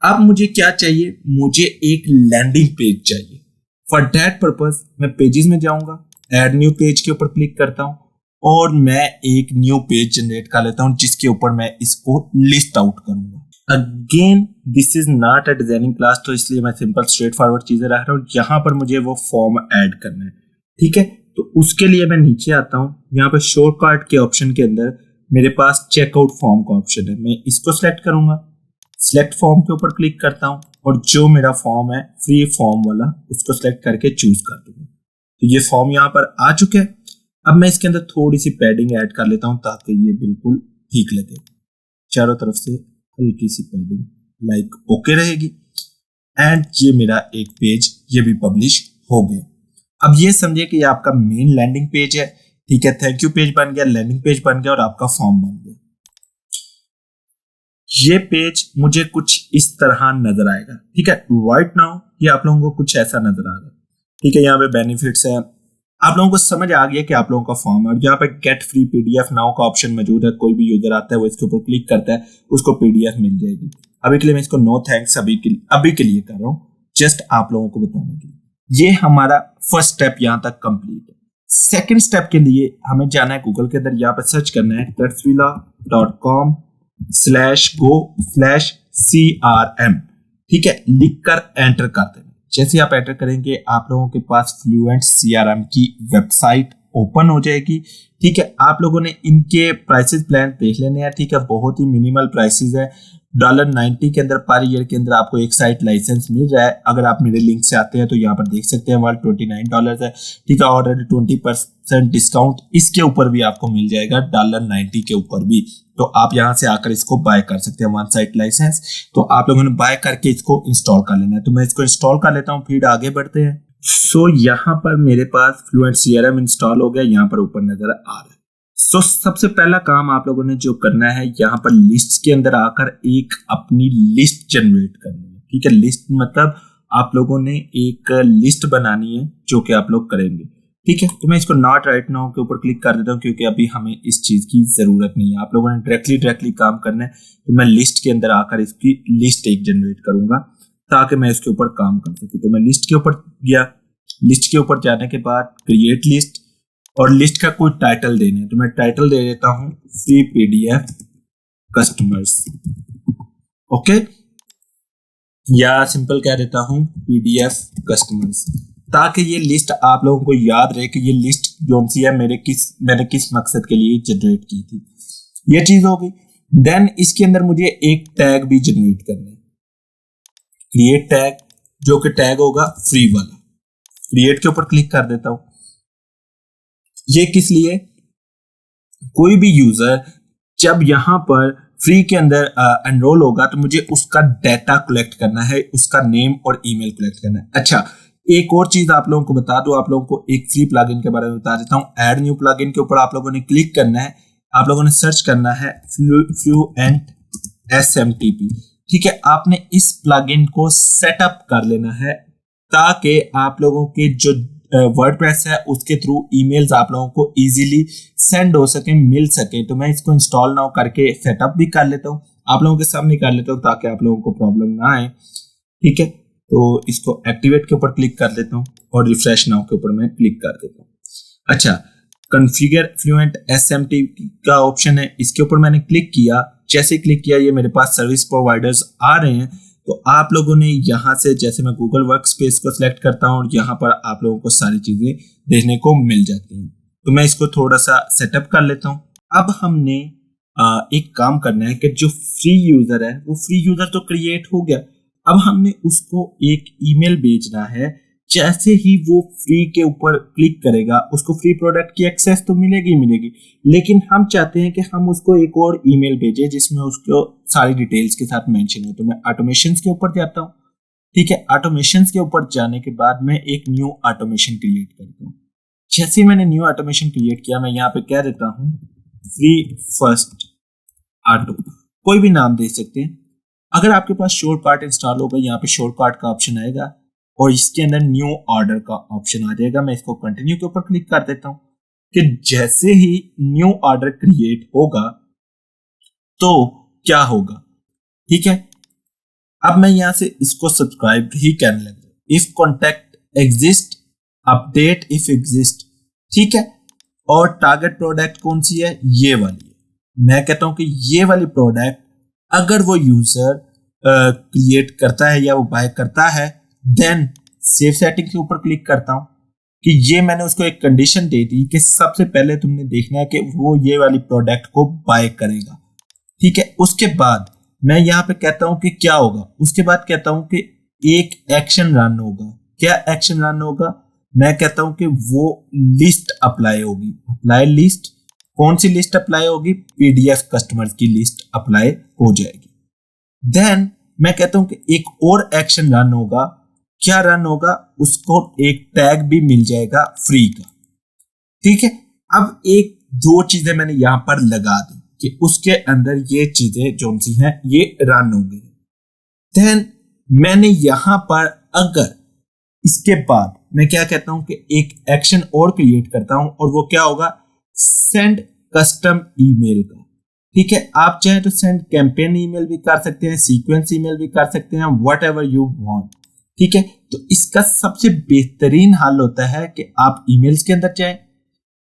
अब मुझे क्या चाहिए, मुझे एक लैंडिंग पेज चाहिए। फॉर दैट पर्पज मैं पेजेस में जाऊंगा, ऐड न्यू पेज के ऊपर क्लिक करता हूँ और मैं एक न्यू पेज जनरेट कर लेता हूँ जिसके ऊपर मैं इसको लिस्ट आउट करूंगा। Again this is not a designing class, तो इसलिए मैं सिंपल स्ट्रेट फॉरवर्ड चीजें रख रहा हूँ। यहाँ पर मुझे वो फॉर्म ऐड करना है। ठीक है, तो उसके लिए मैं नीचे आता हूँ, यहाँ पे शॉर्टकट के ऑप्शन के अंदर मेरे पास चेकआउट फॉर्म का ऑप्शन है, मैं इसको सिलेक्ट करूंगा, सिलेक्ट फॉर्म के ऊपर क्लिक करता हूँ और जो मेरा फॉर्म है फ्री फॉर्म वाला उसको सिलेक्ट करके चूज कर दूंगा। तो ये फॉर्म यहाँ पर आ चुके हैं। अब मैं इसके अंदर थोड़ी सी पैडिंग ऐड कर लेता हूं ताकि ये बिल्कुल ठीक लगे, चारों तरफ से हल्की सी पैडिंग लाइक ओके रहेगी। एंड ये मेरा एक पेज ये भी पब्लिश हो गया। अब ये समझिए कि ये आपका मेन लैंडिंग पेज है। ठीक है, थैंक यू पेज बन गया, लैंडिंग पेज बन गया और आपका फॉर्म बन गया। ये पेज मुझे कुछ इस तरह नजर आएगा। ठीक है, राइट नाउ ये आप लोगों को कुछ ऐसा नजर आ रहा है। ठीक है, यहाँ पे बेनिफिट्स है, आप लोगों को समझ आ गया कि आप लोगों का फॉर्म है। और यहाँ पे गेट फ्री पीडीएफ नाउ का ऑप्शन मौजूद है, कोई भी यूजर आता है वो इसके ऊपर क्लिक करता है, उसको पीडीएफ मिल जाएगी। अभी के लिए मैं इसको नो थैंक्स अभी के लिए कर रहा हूँ, जस्ट आप लोगों को बताने के लिए। ये हमारा फर्स्ट स्टेप यहाँ तक कंप्लीट है। सेकेंड स्टेप के लिए हमें जाना है गूगल के अंदर, यहाँ पे सर्च करना है tetsvilla.com/go/CRM। ठीक है, लिखकर एंटर कर देना। जैसे आप एंटर करेंगे आप लोगों के पास फ्लुएंट सीआरएम की वेबसाइट ओपन हो जाएगी। ठीक है, आप लोगों ने इनके प्राइसेस प्लान देख लेने हैं। ठीक है, बहुत ही मिनिमल प्राइसेस है। $90 के अंदर पर ईयर के अंदर आपको एक साइट लाइसेंस मिल रहा है। अगर आप मेरे लिंक से आते हैं तो यहाँ पर देख सकते हैं $29 है। ठीक है, ऑलरेडी 20% डिस्काउंट इसके ऊपर भी आपको मिल जाएगा, $90 के ऊपर भी। तो आप यहाँ से आकर इसको बाय कर सकते हैं, वन साइट लाइसेंस। तो आप लोगों ने बाय करके इसको इंस्टॉल कर लेना है। तो मैं इसको इंस्टॉल कर लेता हूँ, फिर आगे बढ़ते हैं। सो यहाँ पर मेरे पास फ्लुएंट सीआरएम इंस्टॉल हो गया, यहाँ पर ऊपर नजर आ रहा है। सो सबसे पहला काम आप लोगों ने जो करना है, यहाँ पर लिस्ट के अंदर आकर एक अपनी लिस्ट जनरेट करनी है। ठीक है, लिस्ट मतलब आप लोगों ने एक लिस्ट बनानी है जो कि आप लोग करेंगे। ठीक है, तो मैं इसको नॉट राइट नाउ के ऊपर क्लिक कर देता हूँ क्योंकि अभी हमें इस चीज की जरूरत नहीं है। आप लोगों ने डायरेक्टली काम करना है, तो मैं लिस्ट के अंदर आकर इसकी लिस्ट एक जनरेट करूंगा ताकि मैं इसके ऊपर काम कर सकूँ। तो मैं लिस्ट के ऊपर गया, लिस्ट के ऊपर जाने के बाद क्रिएट लिस्ट और लिस्ट का कोई टाइटल देना है, तो मैं टाइटल दे देता हूं फ्री पीडीएफ कस्टमर्स। ओके, या सिंपल कह देता हूं पीडीएफ कस्टमर्स, ताकि ये लिस्ट आप लोगों को याद रहे कि ये लिस्ट जो सी है मैंने किस मकसद के लिए जनरेट की थी। ये चीज हो गई। देन इसके अंदर मुझे एक टैग भी जनरेट करना है, क्रिएट टैग, जो कि टैग होगा फ्री वाला। क्रिएट के ऊपर क्लिक कर देता हूं। ये किस लिए, कोई भी यूजर जब यहां पर फ्री के अंदर एनरोल होगा तो मुझे उसका डाटा कलेक्ट करना है, उसका नेम और ईमेल कलेक्ट करना है। अच्छा, एक और चीज आप लोगों को बता दूं, आप लोगों को एक फ्री प्लगइन के बारे में बता देता हूं। ऐड न्यू प्लगइन के ऊपर आप लोगों ने क्लिक करना है, आप लोगों ने सर्च करना है फ्लुएंट SMTP। ठीक है, आपने इस प्लगइन को सेटअप कर लेना है ताकि आप लोगों के जो वर्डप्रेस है उसके थ्रू ईमेल्स आप लोगों को इजीली सेंड हो सके, मिल सके। तो मैं इसको इंस्टॉल नाउ करके सेटअप भी कर लेता हूँ, आप लोगों के सामने कर लेता हूँ ताकि आप लोगों को प्रॉब्लम ना आए। ठीक है, तो इसको एक्टिवेट के ऊपर क्लिक कर लेता हूँ और रिफ्रेश नाउ के ऊपर मैं क्लिक कर देता हूँ। अच्छा, कॉन्फ़िगर फ्लुएंट एसएमटी का ऑप्शन है, इसके ऊपर मैंने क्लिक किया। जैसे क्लिक किया ये मेरे पास सर्विस प्रोवाइडर्स आ रहे हैं। तो आप लोगों ने यहाँ से, जैसे मैं गूगल वर्कस्पेस को सिलेक्ट करता हूँ और यहाँ पर आप लोगों को सारी चीजें देखने को मिल जाती हैं। तो मैं इसको थोड़ा सा सेटअप कर लेता हूँ। अब हमने एक काम करना है कि जो फ्री यूजर है वो फ्री यूजर तो क्रिएट हो गया, अब हमने उसको एक ईमेल भेजना है। जैसे ही वो फ्री के ऊपर क्लिक करेगा उसको फ्री प्रोडक्ट की एक्सेस तो मिलेगी, लेकिन हम चाहते हैं कि हम उसको एक और ईमेल भेजें जिसमें उसको सारी डिटेल्स के साथ मेंशन हो। तो मैं ऑटोमेशंस के ऊपर जाता हूँ। ठीक है, ऑटोमेशंस के ऊपर जाने के बाद मैं एक न्यू ऑटोमेशन क्रिएट करता हूँ। जैसे ही मैंने न्यू ऑटोमेशन क्रिएट किया, मैं यहाँ पे कह देता हूँ फ्री फर्स्ट ऑटो, कोई भी नाम दे सकते हैं। अगर आपके पास शॉर्टकट इंस्टॉल होगा, यहाँ पे शॉर्टकट का ऑप्शन आएगा और इसके अंदर न्यू ऑर्डर का ऑप्शन आ जाएगा। मैं इसको कंटिन्यू के ऊपर क्लिक कर देता हूं कि जैसे ही न्यू ऑर्डर क्रिएट होगा तो क्या होगा। ठीक है, अब मैं यहां से इसको सब्सक्राइब ही करने लगा। If contact exist, update if exist. ठीक है, और टारगेट प्रोडक्ट कौन सी है, ये वाली है। मैं कहता हूं कि ये वाली प्रोडक्ट अगर वो यूजर क्रिएट करता है या वो बाय करता है, देन सेव सेटिंग के ऊपर क्लिक करता हूं कि ये मैंने उसको एक कंडीशन दे दी कि सबसे पहले तुमने देखना है कि वो ये वाली प्रोडक्ट को बाय करेगा। ठीक है, उसके बाद मैं यहाँ पे कहता हूं कि क्या होगा, उसके बाद कहता हूं कि एक एक्शन रन होगा। क्या एक्शन रन होगा, मैं कहता हूं कि वो लिस्ट अप्लाई होगी। अप्लाई लिस्ट, कौन सी लिस्ट अप्लाई होगी, पीडीएफ कस्टमर्स की लिस्ट अप्लाई हो जाएगी। देन मैं कहता हूं कि एक और एक्शन रन होगा। क्या रन होगा, उसको एक टैग भी मिल जाएगा फ्री का। ठीक है, अब एक दो चीजें मैंने यहां पर लगा दी कि उसके अंदर ये चीजें जो सी हैं ये रन हो गई। देन मैंने यहां पर अगर इसके बाद मैं क्या कहता हूं कि एक एक्शन और क्रिएट करता हूं और वो क्या होगा, सेंड कस्टम ईमेल का। ठीक है, आप चाहे तो सेंड कैंपेन ईमेल भी कर सकते हैं, सीक्वेंस ईमेल भी कर सकते हैं, व्हाट एवर यू वांट। ठीक है, तो इसका सबसे बेहतरीन हल होता है कि आप ईमेल्स के अंदर जाएं,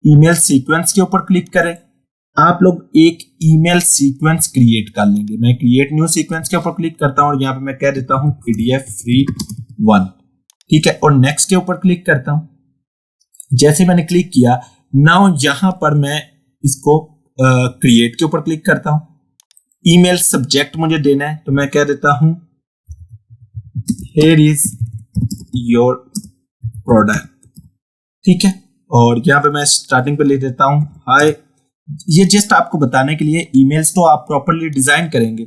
ईमेल सीक्वेंस के ऊपर क्लिक करें, आप लोग एक ईमेल सीक्वेंस क्रिएट कर लेंगे। मैं क्रिएट न्यू सीक्वेंस के ऊपर क्लिक करता हूं और यहाँ पे मैं कह देता हूं पीडीएफ फ्री 1। ठीक है, और नेक्स्ट के ऊपर क्लिक करता हूं। जैसे मैंने क्लिक किया, नाउ यहां पर मैं इसको क्रिएट के ऊपर क्लिक करता हूं। ईमेल सब्जेक्ट मुझे देना है, तो मैं कह देता हूं Here is your product। ठीक है, और यहाँ पे मैं स्टार्टिंग पे लिख देता हूँ हाय। ये जस्ट आपको बताने के लिए, ईमेल्स तो आप प्रॉपर्ली डिजाइन करेंगे।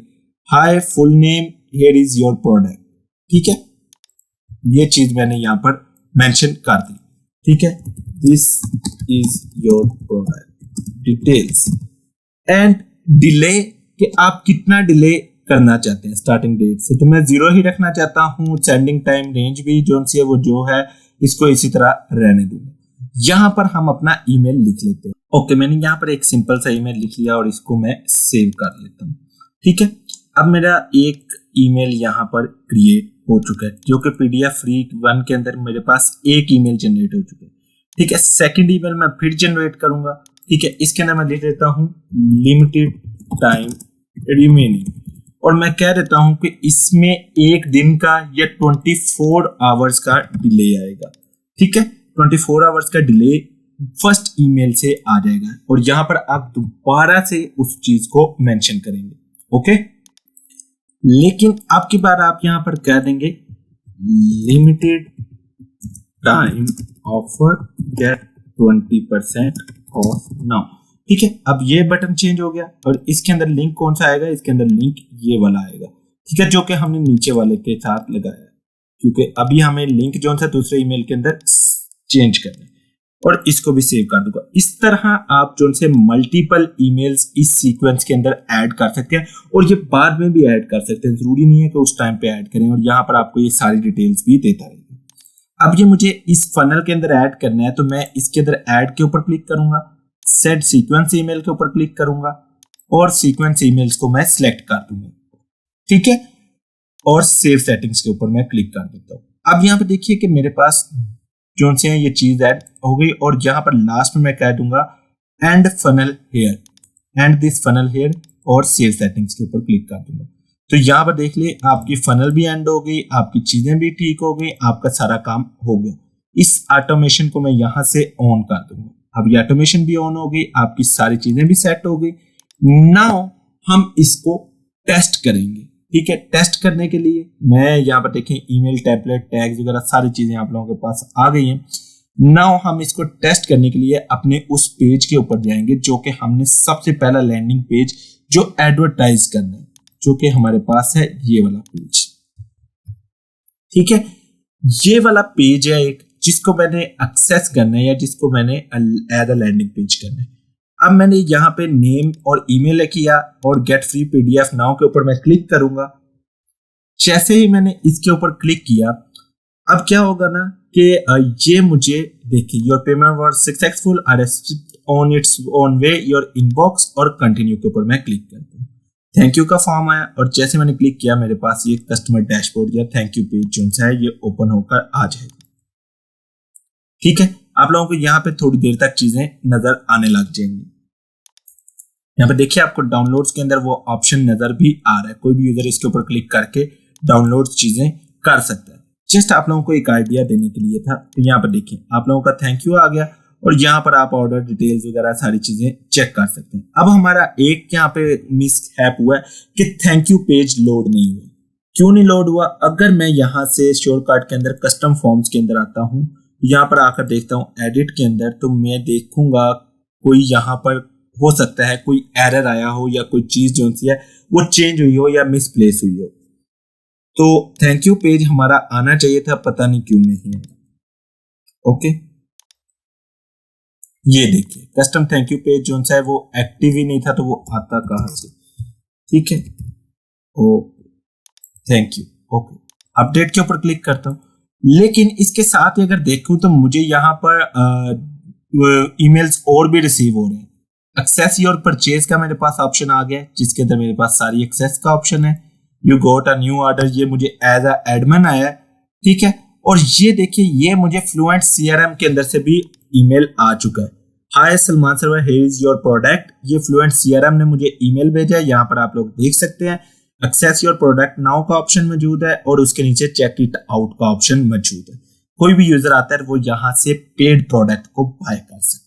Hi full name, here is your product। ठीक है, ये चीज मैंने यहाँ पर मेंशन कर दी। ठीक है, this is your product details and delay, कि आप कितना डिले करना चाहते हैं स्टार्टिंग डेट से। तो मैं 0 ही रखना चाहता हूं। सेंडिंग टाइम रेंज भी जो सी है वो जो है इसको इसी तरह रहने दूंगा। यहां पर हम अपना ईमेल लिख लेते हैं। ओके, मैंने यहाँ पर एक सिंपल सा ईमेल लिख लिया और इसको मैं सेव कर लेता हूँ। ठीक है, अब मेरा एक ईमेल यहाँ पर क्रिएट हो चुका है जो कि पीडीएफ फ्री 1 के अंदर मेरे पास एक ईमेल जनरेट हो चुका है। ठीक है, सेकेंड ईमेल मैं फिर जनरेट करूंगा। ठीक है, इसके अंदर मैं लिख देता हूँ लिमिटेड टाइम रिमेनिंग और मैं कह देता हूं कि इसमें एक दिन का या 24 आवर्स का डिले आएगा। ठीक है, 24 आवर्स का डिले फर्स्ट ईमेल से आ जाएगा और यहां पर आप दोबारा से उस चीज को मेंशन करेंगे। ओके, लेकिन अब की बार आप यहां पर कह देंगे limited time offer get 20% off now. ठीक है, अब ये बटन चेंज हो गया और इसके अंदर लिंक कौन सा आएगा, इसके अंदर लिंक ये वाला आएगा। ठीक है, जो कि हमने नीचे वाले के साथ लगाया है, क्योंकि अभी हमें लिंक जो सा दूसरे ईमेल के अंदर चेंज करना है और इसको भी सेव कर दूंगा। इस तरह आप जो से मल्टीपल ईमेल्स इस सीक्वेंस के अंदर ऐड कर सकते हैं और ये बाद में भी ऐड कर सकते हैं। जरूरी नहीं है कि उस टाइम पे ऐड करें और यहाँ पर आपको ये सारी डिटेल्स भी देता रहेगा। अब ये मुझे इस फनल के अंदर ऐड करना है, तो मैं इसके अंदर ऐड के ऊपर क्लिक करूंगा, सेट सीक्वेंस ईमेल के ऊपर क्लिक करूंगा और सीक्वेंस ईमेल्स को मैं सिलेक्ट कर दूंगा, ठीक है, और सेव सेटिंग्स के ऊपर मैं क्लिक कर देता हूं। अब यहाँ पे देखिए कि मेरे पास जो से ये चीज ऐड हो गई और यहाँ पर लास्ट में मैं कह दूंगा and funnel here, and this funnel here, और सेव सेटिंग्स के ऊपर क्लिक कर दूंगा। तो यहाँ पर देख ले आपकी फनल भी एंड हो गई, आपकी चीजें भी ठीक हो गई, आपका सारा काम हो गया। इस ऑटोमेशन को मैं यहाँ से ऑन कर दूंगा। अब ये ऑटोमेशन भी ऑन हो गई, आपकी सारी चीजें भी सेट हो गई। नाउ हम इसको टेस्ट करेंगे, ठीक है। टेस्ट करने के लिए मैं यहाँ पर देखें ईमेल टेम्पलेट टैग्स वगैरह सारी चीजें आप लोगों के पास आ गई हैं। नाउ हम इसको टेस्ट करने के लिए अपने उस पेज के ऊपर जाएंगे जो कि हमने सबसे पहला लैंडिंग पेज जो एडवर्टाइज करना है, जो कि हमारे पास है ये वाला पेज, ठीक है। ये वाला पेज है एक जिसको मैंने एक्सेस करना है या जिसको मैंने एज अ लैंडिंग पेज करना है। अब मैंने यहाँ पे नेम और ईमेल किया और गेट फ्री पीडीएफ नाउ के ऊपर मैं क्लिक करूंगा। जैसे ही मैंने इसके ऊपर क्लिक किया, अब क्या होगा ना कि ये मुझे देखिए your payment was successful, I received on it's on way your inbox, और कंटिन्यू के ऊपर मैं क्लिक करता हूँ। थैंक यू का फॉर्म आया और जैसे मैंने क्लिक किया मेरे पास ये कस्टमर डैशबोर्ड या थैंक यू पेज जो है ये ओपन होकर आ जाएगा, ठीक है। आप लोगों को यहाँ पे थोड़ी देर तक चीजें नजर आने लग जाएंगी। यहाँ पे देखिए आपको डाउनलोड्स के अंदर वो ऑप्शन नजर भी आ रहा है, कोई भी यूजर इसके ऊपर क्लिक करके डाउनलोड चीजें कर सकता है। जस्ट आप लोगों को एक आइडिया देने के लिए था। तो यहाँ पर देखिए आप लोगों का थैंक यू आ गया और यहाँ पर आप ऑर्डर डिटेल्स वगैरह सारी चीजें चेक कर सकते हैं। अब हमारा एक यहाँ पे मिस हैप हुआ है कि थैंक यू पेज लोड नहीं हुआ। क्यों नहीं लोड हुआ? अगर मैं यहाँ से शॉर्टकट के अंदर कस्टम फॉर्म्स के अंदर आता हूँ, यहाँ पर आकर देखता हूँ एडिट के अंदर, तो मैं देखूंगा कोई यहाँ पर हो सकता है कोई एरर आया हो या कोई चीज जो सी है वो चेंज हुई हो या मिसप्लेस हुई हो। तो थैंक यू पेज हमारा आना चाहिए था, पता नहीं क्यों नहीं है। ओके, ये देखिए कस्टम थैंक यू पेज जो है वो एक्टिव ही नहीं था, तो वो आता कहां से, ठीक है। Okay, thank you. Okay, update के ऊपर क्लिक करता हूं, लेकिन इसके साथ ही अगर देखूं तो मुझे यहाँ पर ईमेल्स और भी रिसीव हो रहे हैं। एक्सेस योर परचेज का मेरे पास ऑप्शन आ गया जिसके अंदर मेरे पास सारी एक्सेस का ऑप्शन है। You got a new order, ये मुझे एज अ एडमिन आया है, ठीक है। और ये देखिए ये मुझे फ्लुएंट सीआरएम के अंदर से भी ईमेल आ चुका है। Hi Salman Sarwar, here is your product. ये फ्लुएंट सीआरएम ने मुझे ईमेल भेजा है। यहाँ पर आप लोग देख सकते हैं एक्सेस योर प्रोडक्ट नाउ का ऑप्शन मौजूद है और उसके नीचे चेक इट आउट का ऑप्शन मौजूद है। कोई भी यूजर आता है वो यहाँ से पेड प्रोडक्ट को बाय कर सकता है।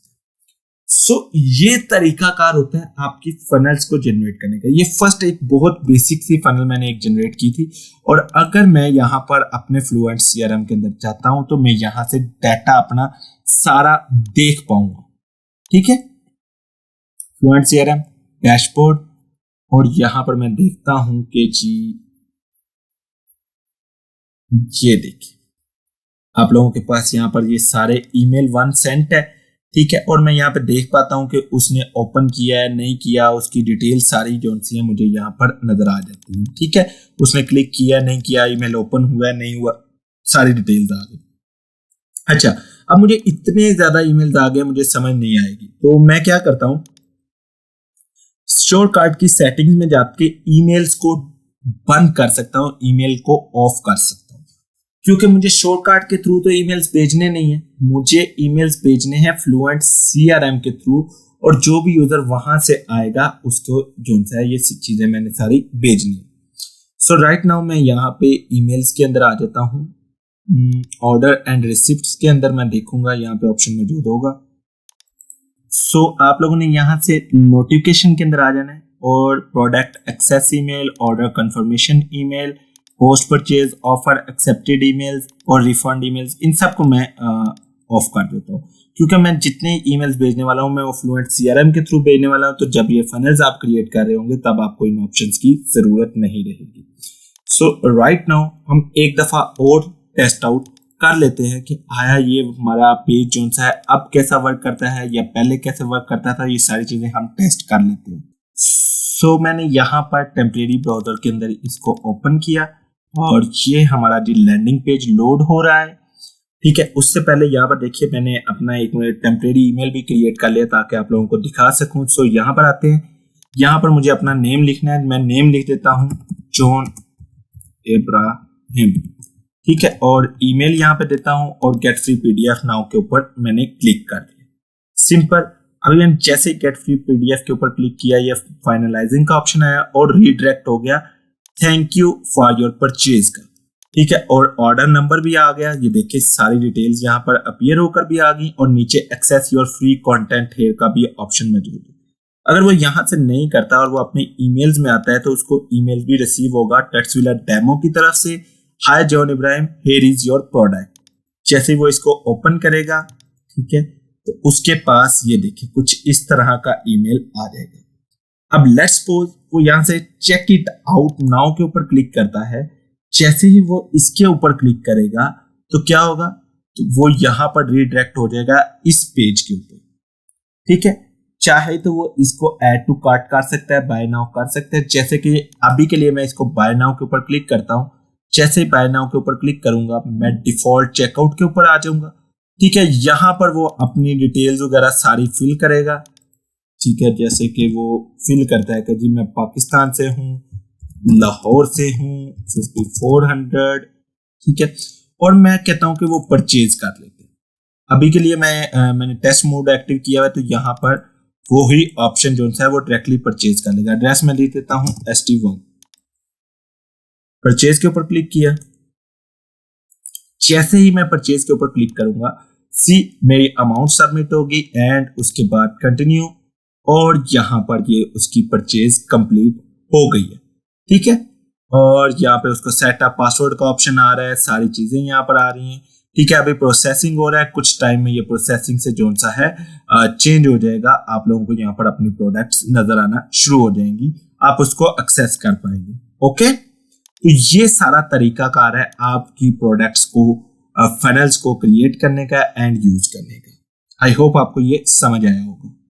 सो ये तरीकाकार होता है आपकी फनल्स को जनरेट करने का। ये फर्स्ट एक बहुत बेसिक सी फनल मैंने एक जनरेट की थी, और अगर मैं यहाँ पर अपने फ्लुएंट सीआरएम के अंदर जाता हूं तो मैं यहाँ से डाटा अपना सारा देख पाऊंगा, ठीक है। फ्लुएंट सीआरएम डैशबोर्ड, और यहां पर मैं देखता हूं कि जी ये देखिए आप लोगों के पास यहाँ पर ये सारे ईमेल वन सेंट है, ठीक है। और मैं यहाँ पे देख पाता हूँ कि उसने ओपन किया है नहीं किया, उसकी डिटेल सारी जो सी है मुझे यहाँ पर नजर आ जाती है, ठीक है। उसने क्लिक किया नहीं किया, ईमेल ओपन हुआ नहीं हुआ, सारी डिटेल्स आ गई। अच्छा, अब मुझे इतने ज्यादा ईमेल्स आ गए मुझे समझ नहीं आएगी, तो मैं क्या करता हूँ शॉर्टकट की सेटिंग्स में जाके ईमेल्स को बंद कर सकता हूँ, ईमेल को ऑफ कर सकता हूँ, क्योंकि मुझे शॉर्टकट के थ्रू तो ईमेल्स भेजने नहीं है, मुझे ईमेल्स भेजने हैं फ्लुएंट सीआरएम के थ्रू, और जो भी यूजर वहां से आएगा उसको जो है ये चीजें मैंने सारी भेजनी है। सो राइट नाउ मैं यहाँ पे ईमेल्स के अंदर आ जाता हूँ, ऑर्डर एंड रिसिप्ट्स के अंदर मैं देखूंगा यहाँ पे ऑप्शन मौजूद होगा। सो आप लोगों ने यहाँ से नोटिफिकेशन के अंदर आ जाना है और product access email, order confirmation email, post purchase offer accepted emails और रिफंड ईमेल्स, इन सब को मैं ऑफ कर देता हूँ, क्योंकि मैं जितने ईमेल्स भेजने वाला हूँ मैं वो फ्लुएंट सीआरएम के थ्रू भेजने वाला हूँ। तो जब ये फनल्स आप क्रिएट कर रहे होंगे तब आपको इन ऑप्शंस की जरूरत नहीं रहेगी। सो राइट नाउ हम एक दफा और टेस्ट आउट कर लेते हैं कि आया ये हमारा पेज जो सा है अब कैसा वर्क करता है या पहले कैसे वर्क करता था, ये सारी चीजें हम टेस्ट कर लेते हैं। सो मैंने यहाँ पर टेम्परेरी ब्राउजर के अंदर इसको ओपन किया और ये हमारा जो लैंडिंग पेज लोड हो रहा है। ठीक है, उससे पहले यहाँ पर देखिए मैंने अपना एक टेम्परेरी ईमेल भी क्रिएट कर लिया ताकि आप लोगों को दिखा सकूं। सो यहाँ पर आते हैं, यहाँ पर मुझे अपना नेम लिखना है। मैं नेम लिख देता हूँ जॉन इब्राहिम, ठीक है, और ईमेल यहाँ पे देता हूँ और गेट फ्री पीडीएफ नाउ के ऊपर मैंने क्लिक कर दिया। सिंपल। अभी मैंने जैसे गेट फ्री पीडीएफ के ऊपर क्लिक किया, ये फाइनलाइजिंग का ऑप्शन आया और रीडायरेक्ट हो गया thank you for your purchase का, ठीक है, और ऑर्डर नंबर भी आ गया। ये देखिए सारी डिटेल्स यहाँ पर अपीयर होकर भी आ गई और नीचे access your free content here का भी ऑप्शन मौजूद है। अगर वो यहाँ से नहीं करता और वो अपने ईमेल्स में आता है तो उसको ईमेल भी रिसीव होगा टेक्सविलर डेमो की तरफ से, hi John Ibrahim here is your product. जैसे वो इसको ओपन करेगा, ठीक है, तो उसके पास ये देखिए कुछ इस तरह का ईमेल आ जाएगा। अब लेट्स सपोज वो यहाँ से चेक इट आउट नाउ के ऊपर क्लिक करता है। जैसे ही वो इसके ऊपर क्लिक करेगा तो क्या होगा, तो वो यहाँ पर रीडायरेक्ट हो जाएगा इस पेज के ऊपर, ठीक है। चाहे तो वो इसको ऐड टू कार्ट कर सकता है, बाय नाउ कर सकता है। जैसे कि अभी के लिए मैं इसको बाय नाउ के ऊपर क्लिक करता हूँ। जैसे ही बाय नाउ के ऊपर क्लिक करूंगा मैं डिफॉल्ट चेकआउट के ऊपर आ जाऊंगा, ठीक है। यहाँ पर वो अपनी डिटेल्स वगैरह सारी फिल करेगा, ठीक है। जैसे कि वो फिल करता है कि जी मैं पाकिस्तान से हूँ, लाहौर से हूँ, 5400, ठीक है, और मैं कहता हूँ कि वो परचेज कर लेते हैं। अभी के लिए मैंने टेस्ट मोड एक्टिव किया हुआ है तो यहाँ पर वो ही ऑप्शन जो है वो डायरेक्टली परचेज कर लेगा। एड्रेस में लिख देता हूँ ST1, परचेज के ऊपर क्लिक किया। जैसे ही मैं परचेज के ऊपर क्लिक करूंगा सी मेरी अमाउंट सबमिट होगी एंड उसके बाद कंटिन्यू, और यहाँ पर ये उसकी परचेज कंप्लीट हो गई है, ठीक है। और यहाँ पे उसको सेटअप पासवर्ड का ऑप्शन आ रहा है, सारी चीजें यहाँ पर आ रही हैं, ठीक है। अभी प्रोसेसिंग हो रहा है, कुछ टाइम में ये प्रोसेसिंग से जो सा है चेंज हो जाएगा। आप लोगों को यहाँ पर अपनी प्रोडक्ट्स नजर आना शुरू हो जाएंगी, आप उसको एक्सेस कर पाएंगे। ओके, तो ये सारा तरीकाकार है आपकी प्रोडक्ट्स को फनल्स को क्रिएट करने का एंड यूज करने का। आई होप आपको ये समझ आया होगा।